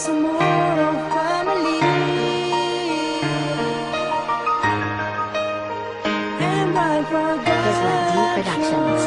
some more of family and right Productions.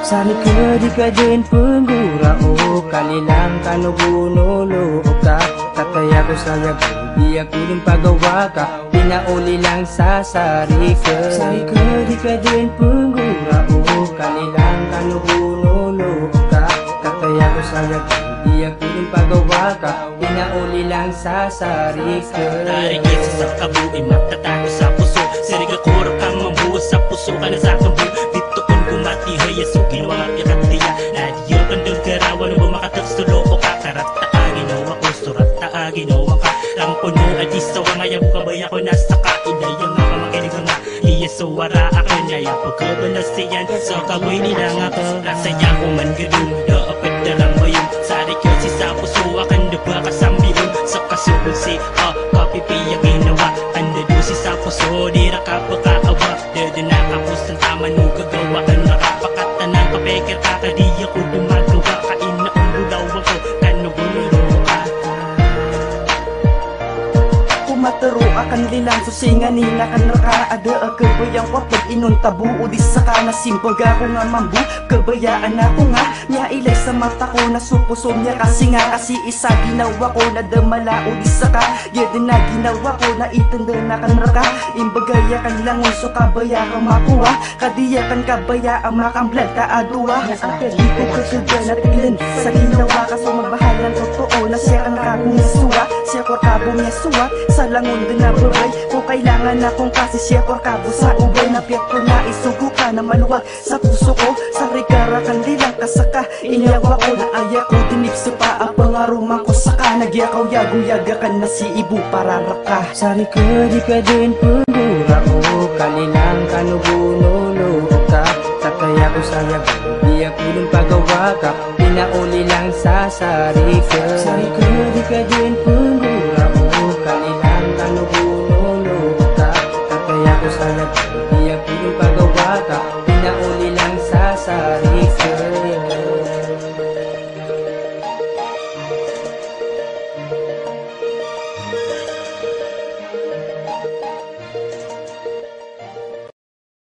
Sari ka di ka din penggura o kalilang kanugunulo ka kataya ko sayag di ako din pagawa ka pinauli lang sa sari ka. Sari ka di ka din penggura o kalilang kanugunulo ka kataya ko sayag di ako din pagawa ka pinauli lang sa sari ka. Tarik isa sa kabuin matatago sa puso siriga kura kang mabuo sa puso ka na sa kambu dito kung gumati haya sukin mga piratiya nadiyo kang doon karawan mo makatagsulo o kakarataagin o ako surataagin o ka lang puno at isawa ngayon kabaya ko nasa kainay yung mga makinig nga iya suwara akin ngayon pagkabalas siyan so kaboy nila nga ko nasaya ko man gadun daapit na lang mo yung sari ko si sa puso akan diba kasambiyon sa kasubol si kapipiya ginawa anda do si sa puso di rakapakaawa dede nakapos ng tama nung gagawa kan nakapakata ng kapekir kakadiya ko dumagawa kain na ang bulaw ako kanugunulo ka kumataro akan lilang susingan nila kan rakaada kabayang wapag inon tabu o di saka na simbaga ko nga mambu kabayaan ako nga niya ilay sa mata ko na supuso niya kasi nga kasi isa ginawa ko na damala o di saka yun na ginawa ko na itanda na kan raka imbagaya kan langon so kabaya ka makuha kadiya kan kabaya ang makamblad ka aduwa di ko kasudya na tigilan sa ginawa ka so magbahalan totoo na siya ang kakong yasuwa siya ko kabong yasuwa sa langon din na babay kung kailangan akong kasi siya ko kabo sa ubay na piyak ko na isugo ka na maluwag sa puso ko sa rigara kan lilang kasaka inyawa ko na aya ko dinip sa paa pangaruman ko saka nagyakaw yago-yaga kan na si ibu para raka. Sari ka di ka din penggura o kalilang kanugunulo ka kataya ko sayag di ako din pagawa ka pinauli lang sa sari ka. Sari ka di ka din penggura o kalilang kanugunulo ka kataya ko sayag di ako din pagawa ka pinauli lang sa sari